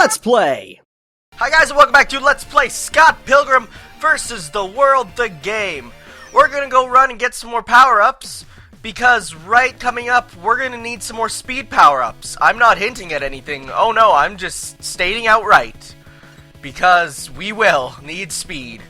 Let's play! Hi guys, and welcome back to Let's Play Scott Pilgrim versus the World, the game. We're gonna go run and get some more power-ups, because coming up, we're gonna need some more speed power-ups. I'm not hinting at anything. Oh no, I'm just stating outright. Because we will need speed.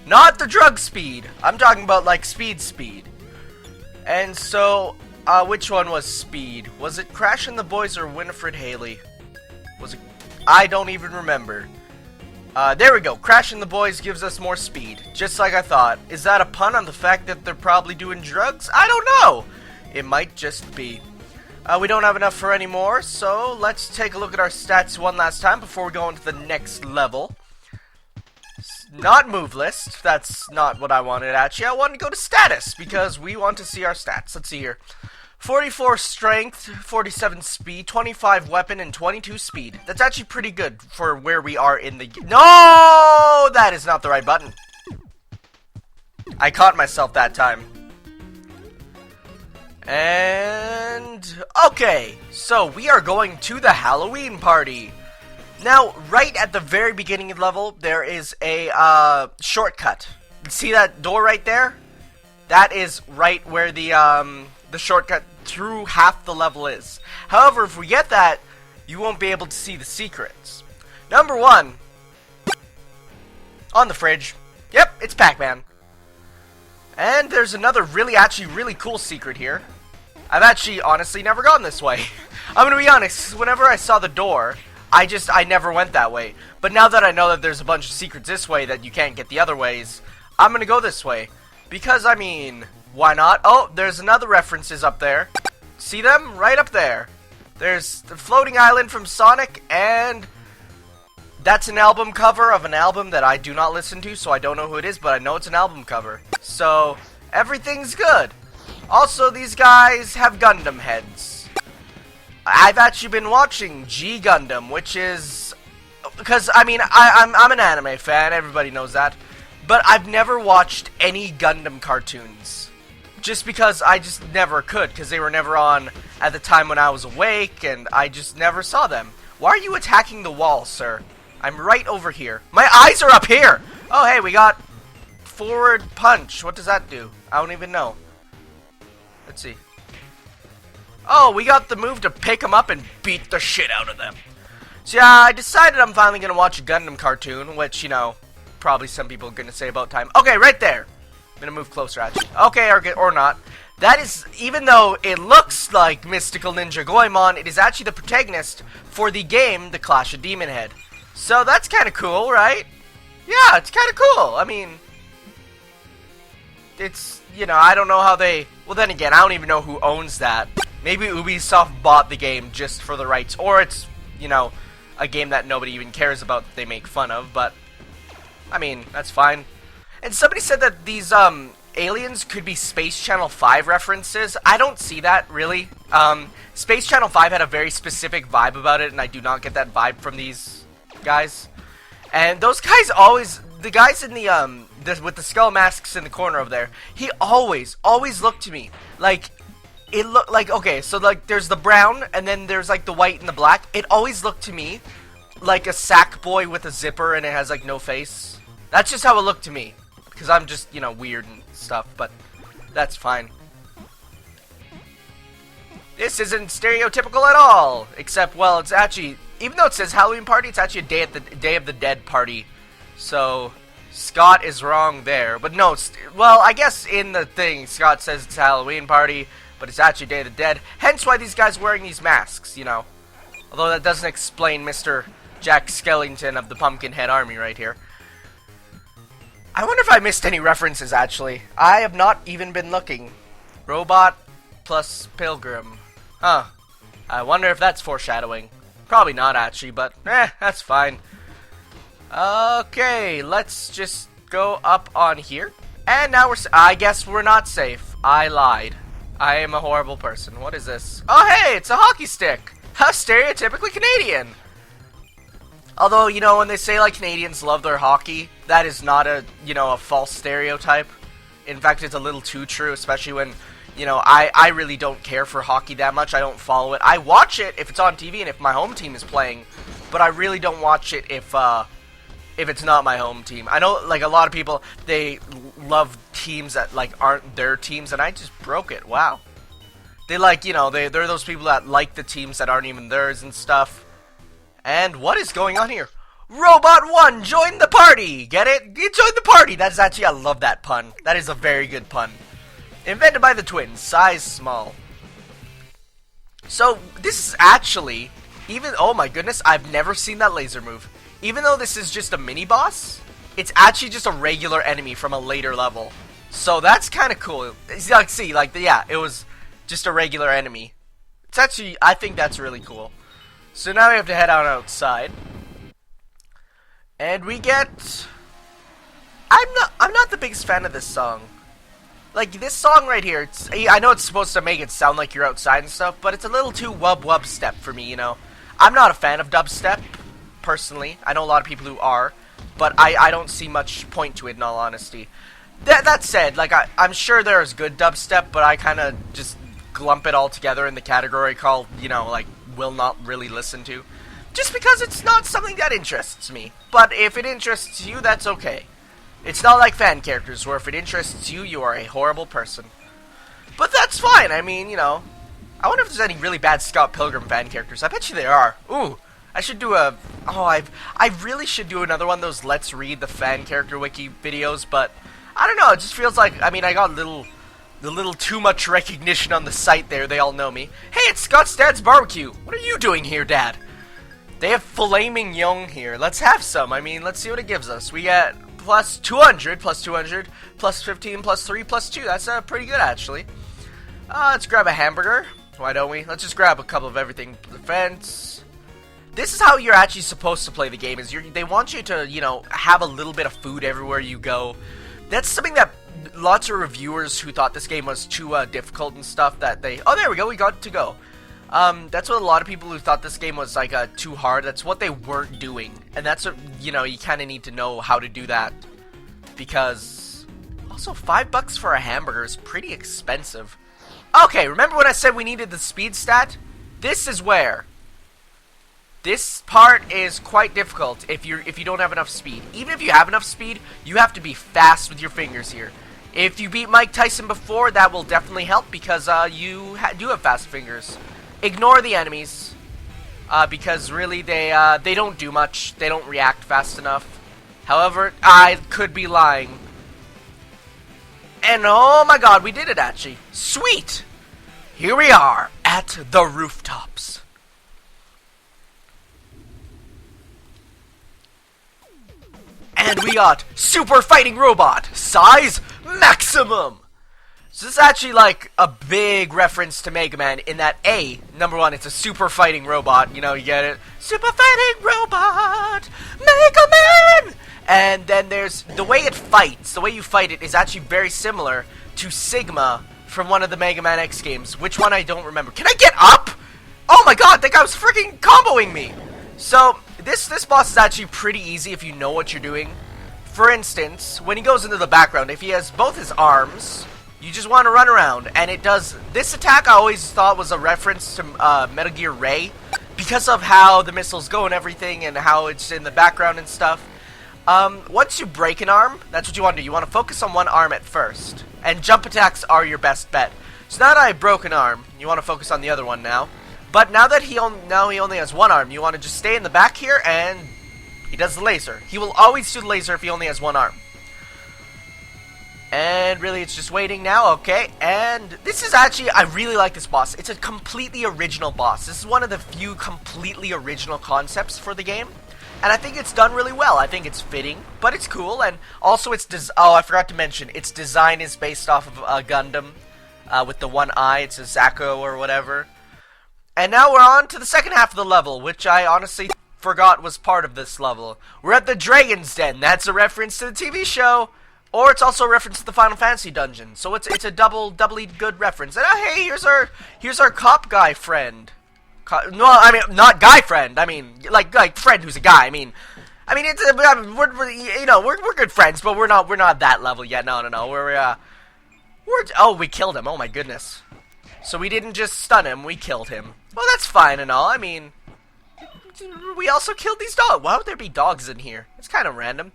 Not the drug speed. I'm talking about, like, speed. And so, which one was speed? Was it Crash and the Boys or Winifred Haley? Was it? I don't even remember. There we go. Crash and the Boys gives us more speed. Just like I thought. Is that a pun on the fact that they're probably doing drugs? I don't know. It might just be. We don't have enough for any more, so let's take a look at our stats one last time before we go into the next level. Not move list. That's not what I wanted, actually. I wanted to go to status, because we want to see our stats. Let's see here. 44 strength, 47 speed, 25 weapon, and 22 speed. That's actually pretty good for where we are in the game. No! That is not the right button. I caught myself that time. And... okay, so we are going to the Halloween party. Now, right at the very beginning of the level, there is a shortcut. See that door right there? That is right where the shortcut through half the level is. However, if we get that, you won't be able to see the secrets. Number one, on the fridge. Yep, it's Pac-Man. And there's another actually really cool secret here. I've actually honestly never gone this way. I'm gonna be honest, whenever I saw the door, I never went that way. But now that I know that there's a bunch of secrets this way that you can't get the other ways, I'm gonna go this way. Because, I mean, why not? Oh, there's another references up there. See them? Right up there. There's the floating island from Sonic, and that's an album cover of an album that I do not listen to, so I don't know who it is, but I know it's an album cover. So, everything's good. Also, these guys have Gundam heads. I've actually been watching G Gundam, which is... because, I mean, I'm an anime fan, everybody knows that. But I've never watched any Gundam cartoons. Just because I just never could, because they were never on at the time when I was awake, and I just never saw them. Why are you attacking the wall, sir? I'm right over here. My eyes are up here! Oh, hey, we got forward punch. What does that do? I don't even know. Let's see. Oh, we got the move to pick them up and beat the shit out of them. So yeah, I decided I'm finally going to watch a Gundam cartoon, which, you know, probably some people are going to say about time. Okay, right there. I'm going to move closer, actually. Okay, or not. That is, even though it looks like Mystical Ninja Goemon, it is actually the protagonist for the game, The Clash of Demon Head. So that's kind of cool, right? Yeah, it's kind of cool. I mean, it's, you know, I don't know how they... well, then again, I don't even know who owns that. Maybe Ubisoft bought the game just for the rights, or it's, you know, a game that nobody even cares about that they make fun of, but, I mean, that's fine. And somebody said that these, aliens could be Space Channel 5 references. I don't see that, really. Space Channel 5 had a very specific vibe about it, and I do not get that vibe from these guys. And those guys always, the guys in the with the skull masks in the corner over there, he always looked to me like, it looked like, okay, so like there's the brown, and then there's like the white and the black. It always looked to me like a sack boy with a zipper and it has like no face. That's just how it looked to me. Because I'm just, you know, weird and stuff, but that's fine. This isn't stereotypical at all. Except, well, it's actually, even though it says Halloween party, it's actually a Day of the Dead party. So, Scott is wrong there. But no, well, I guess in the thing, Scott says it's a Halloween party, but it's actually Day of the Dead. Hence why these guys are wearing these masks, you know. Although that doesn't explain Mr. Jack Skellington of the Pumpkinhead Army right here. I wonder if I missed any references, actually. I have not even been looking. Robot plus Pilgrim. Huh. I wonder if that's foreshadowing. Probably not, actually, but that's fine. Okay, let's just go up on here. And now I guess we're not safe. I lied. I am a horrible person. What is this? Oh, hey, it's a hockey stick. How stereotypically Canadian. Although, you know, when they say, like, Canadians love their hockey, that is not a, you know, a false stereotype. In fact, it's a little too true, especially when, you know, I really don't care for hockey that much. I don't follow it. I watch it if it's on TV and if my home team is playing. but I really don't watch it if it's not my home team. I know, like, a lot of people, they love teams that, like, aren't their teams, and I just broke it. Wow. They like, you know, they're those people that like the teams that aren't even theirs and stuff. And what is going on here? Robot 1, join the party! Get it? You join the party! That's actually, I love that pun. That is a very good pun. Invented by the twins, size small. So, this is actually, even, oh my goodness, I've never seen that laser move. Even though this is just a mini-boss, it's actually just a regular enemy from a later level. So, that's kind of cool. See, like, yeah, it was just a regular enemy. It's actually, I think that's really cool. So now we have to head out outside. And we get... I'm not the biggest fan of this song. Like, this song right here, I know it's supposed to make it sound like you're outside and stuff, but it's a little too wub-wub step for me, you know. I'm not a fan of dubstep, personally. I know a lot of people who are, but I don't see much point to it, in all honesty. That said, like, I'm sure there's good dubstep, but I kind of just glump it all together in the category called, you know, like, will not really listen to. Just because it's not something that interests me. But if it interests you, that's okay. It's not like fan characters, where if it interests you, you are a horrible person. But that's fine, I mean, you know. I wonder if there's any really bad Scott Pilgrim fan characters. I bet you there are. Ooh, I should do a... Oh, I really should do another one of those Let's Read the Fan Character Wiki videos, but... I don't know, it just feels like... I mean, I got a little too much recognition on the site there. They all know me. Hey, it's Scott's Dad's Barbecue. What are you doing here, Dad? They have filet mignon here. Let's have some. I mean, let's see what it gives us. We get plus 200, plus 200, plus 15, plus 3, plus 2. That's pretty good, actually. Let's grab a hamburger. Why don't we? Let's just grab a couple of everything. Defense. This is how you're actually supposed to play the game. They want you to, you know, have a little bit of food everywhere you go. That's something that lots of reviewers who thought this game was too difficult and stuff that they... Oh, there we go. We got to go. That's what a lot of people who thought this game was, like, too hard, that's what they weren't doing. And that's what, you know, you kind of need to know how to do that. Because, also, $5 for a hamburger is pretty expensive. Okay, remember when I said we needed the speed stat? This is where. This part is quite difficult if you don't have enough speed. Even if you have enough speed, you have to be fast with your fingers here. If you beat Mike Tyson before, that will definitely help because you do have fast fingers. Ignore the enemies, because really they don't do much. They don't react fast enough. However, I could be lying. And oh my god, we did it actually. Sweet! Here we are at the rooftops. And we got Super Fighting Robot, size maximum! So this is actually like a big reference to Mega Man in that number one, it's a super fighting robot, you know, you get it? Super fighting robot, Mega Man! And then there's, the way it fights, the way you fight it is actually very similar to Sigma from one of the Mega Man X games. Which one I don't remember. Can I get up? Oh my god, that guy was freaking comboing me! So, this boss is actually pretty easy if you know what you're doing. For instance, when he goes into the background, if he has both his arms... You just want to run around, and it does... This attack I always thought was a reference to Metal Gear Ray, because of how the missiles go and everything, and how it's in the background and stuff. Once you break an arm, that's what you want to do. You want to focus on one arm at first, and jump attacks are your best bet. So now that I broke an arm, you want to focus on the other one now. But now that he only has one arm, you want to just stay in the back here, and he does the laser. He will always do the laser if he only has one arm. And really, it's just waiting now, okay? And this is actually, I really like this boss. It's a completely original boss. This is one of the few completely original concepts for the game. And I think it's done really well. I think it's fitting, but it's cool. And also, oh, I forgot to mention, its design is based off of a Gundam with the one eye. It's a Zako or whatever. And now we're on to the second half of the level, which I honestly forgot was part of this level. We're at the Dragon's Den. That's a reference to the TV show. Or it's also a reference to the Final Fantasy dungeon, so it's a doubly good reference. And hey, here's our cop guy friend. No, I mean not guy friend. I mean like friend who's a guy. I mean it's we're you know we're good friends, but we're not that level yet. No. Oh, we killed him. Oh my goodness. So we didn't just stun him, we killed him. Well, that's fine and all. I mean, we also killed these dogs. Why would there be dogs in here? It's kind of random.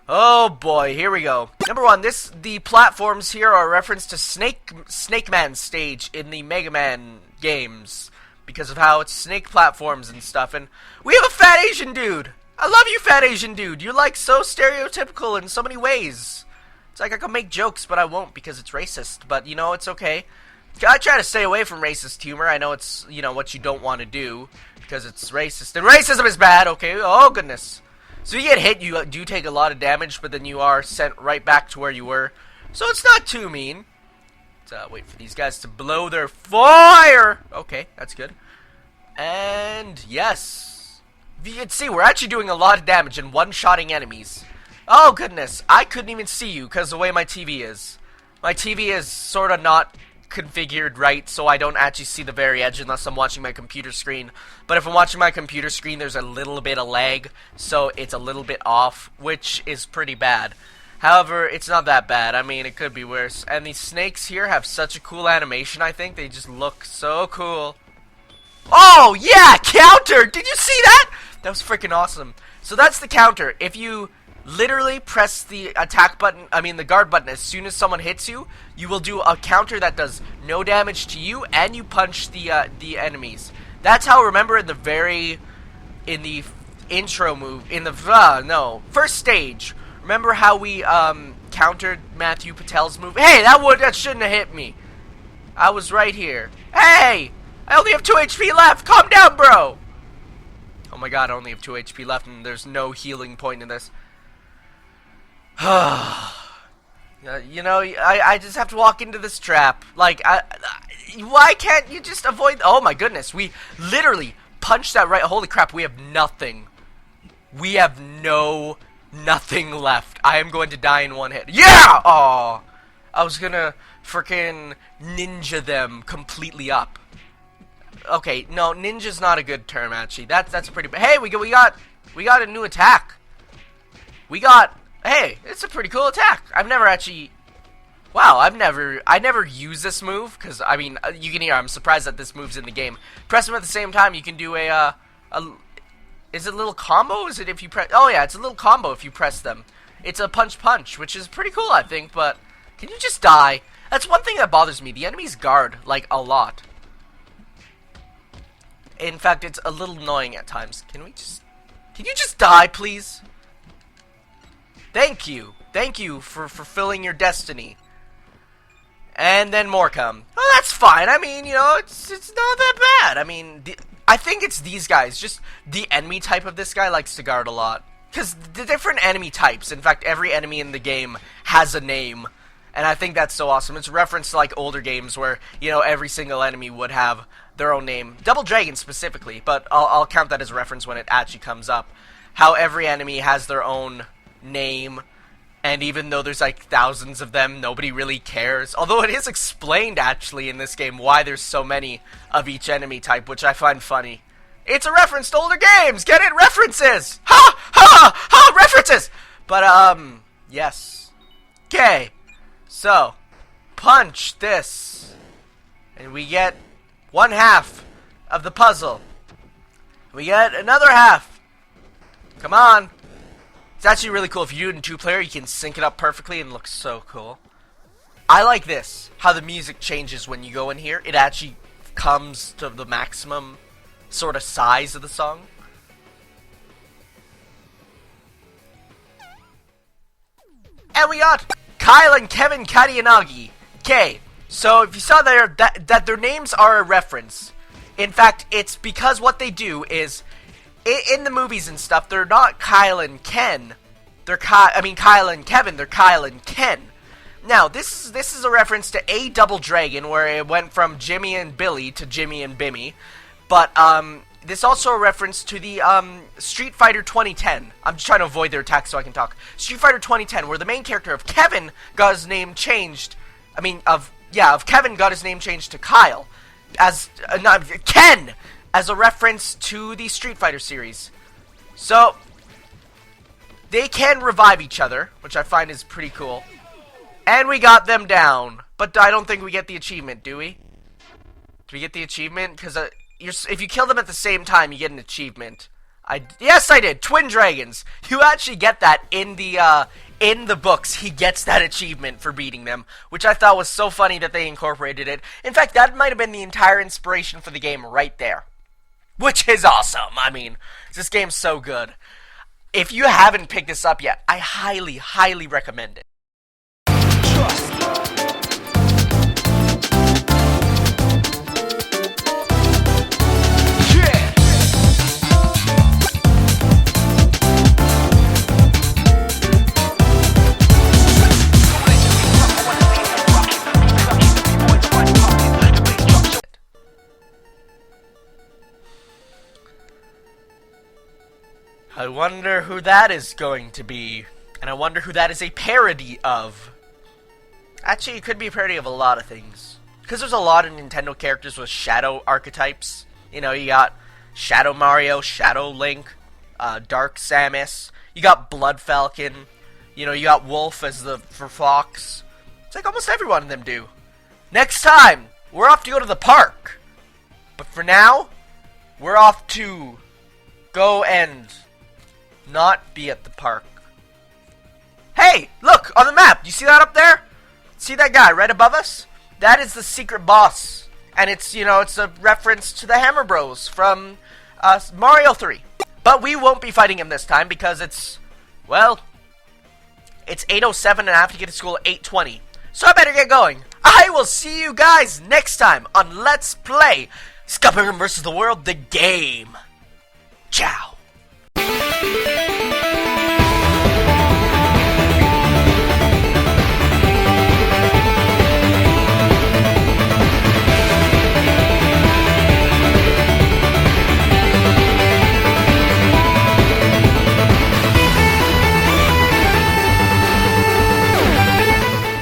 Oh boy, here we go. Number one, the platforms here are a reference to Snake Man's stage in the Mega Man games, because of how it's snake platforms and stuff. And we have a fat Asian dude. I love you, fat Asian dude. You're like so stereotypical in so many ways. It's like I can make jokes, but I won't because it's racist. But you know, it's okay. I try to stay away from racist humor. I know it's, you know, what you don't want to do because it's racist. And racism is bad, okay? Oh, goodness. So you get hit, you do take a lot of damage, but then you are sent right back to where you were. So it's not too mean. Let's wait for these guys to blow their fire. Okay, that's good. And yes. You can see, we're actually doing a lot of damage and one-shotting enemies. Oh, goodness. I couldn't even see you because of the way my TV is. My TV is sort of not configured right, so I don't actually see the very edge unless I'm watching my computer screen. But if I'm watching my computer screen, there's a little bit of lag, so it's a little bit off, which is pretty bad. However, it's not that bad. I mean, it could be worse. And these snakes here have such a cool animation, I think. They just look so cool. Oh, yeah! Counter! Did you see that? That was freaking awesome. So that's the counter. If you literally press the attack button, the guard button, as soon as someone hits you, you will do a counter that does no damage to you, and you punch the enemies. That's how, remember, in the intro move, in the, first stage, remember how we, countered Matthew Patel's move? Hey, that shouldn't have hit me. I was right here. Hey! I only have 2 HP left! Calm down, bro! Oh my god, I only have 2 HP left, and there's no healing point in this. You know, I just have to walk into this trap. Like, why can't you just avoid... Oh my goodness, we literally punched that right... Holy crap, we have nothing. We have nothing left. I am going to die in one hit. Yeah! Aw! I was gonna frickin' ninja them completely up. Okay, no, ninja's not a good term, actually. That's pretty... Hey, we got a new attack. Hey, it's a pretty cool attack. I've never actually... Wow, I never used this move, because, I mean, you can hear, I'm surprised that this move's in the game. Press them at the same time, you can do is it a little combo? Is it if you press... Oh, yeah, it's a little combo if you press them. It's a punch, which is pretty cool, I think, but... Can you just die? That's one thing that bothers me. The enemies guard, like, a lot. In fact, it's a little annoying at times. Can you just die, please? Thank you. Thank you for fulfilling your destiny. And then more come. Oh, that's fine. I mean, you know, it's not that bad. I mean, I think it's these guys. Just the enemy type of this guy likes to guard a lot. Because the different enemy types, in fact, every enemy in the game has a name. And I think that's so awesome. It's a reference to, like, older games where, you know, every single enemy would have their own name. Double Dragon specifically, but I'll count that as a reference when it actually comes up. How every enemy has their own name, and even though there's like thousands of them, nobody really cares. Although it is explained actually in this game why there's so many of each enemy type, which I find funny. It's a reference to older games! Get it? References! Ha! Ha! Ha! References! But, yes. Okay. So, punch this. And we get 1/2 of the puzzle. We get another half. Come on. It's actually really cool. If you do it in 2-player, you can sync it up perfectly and it looks so cool. I like this. How the music changes when you go in here. It actually comes to the maximum sort of size of the song. And we got Kyle and Kevin Kadiyanagi. Okay, so if you saw there that their names are a reference. In fact, it's because what they do is... In the movies and stuff, they're not Kyle and Ken. Kyle and Kevin. They're Kyle and Ken. Now, this is a reference to A Double Dragon, where it went from Jimmy and Billy to Jimmy and Bimmy. But this also a reference to the Street Fighter 2010. I'm just trying to avoid their attacks so I can talk. Street Fighter 2010, where the main character of Kevin got his name changed. Of Kevin got his name changed to Kyle, Ken. As a reference to the Street Fighter series. So, they can revive each other, which I find is pretty cool. And we got them down. But I don't think we get the achievement, do we? Do we get the achievement? Because if you kill them at the same time, you get an achievement. Yes, I did. Twin dragons. You actually get that in the books. He gets that achievement for beating them, which I thought was so funny that they incorporated it. In fact, that might have been the entire inspiration for the game right there, which is awesome. I mean, this game's so good. If you haven't picked this up yet, I highly, highly recommend it. Trust. I wonder who that is going to be. And I wonder who that is a parody of. Actually, it could be a parody of a lot of things. Because there's a lot of Nintendo characters with shadow archetypes. You know, you got Shadow Mario, Shadow Link, Dark Samus. You got Blood Falcon. You know, you got Wolf as for Fox. It's like almost every one of them do. Next time, we're off to go to the park. But for now, we're off to go and not be at the park. Hey, look on the map. You see that up there? See that guy right above us? That is the secret boss, and it's, you know, it's a reference to the Hammer Bros from Mario 3. But we won't be fighting him this time because it's 8:07 and I have to get to school at 8:20. So I better get going. I will see you guys next time on Let's Play Pilgrim vs. the World, the game.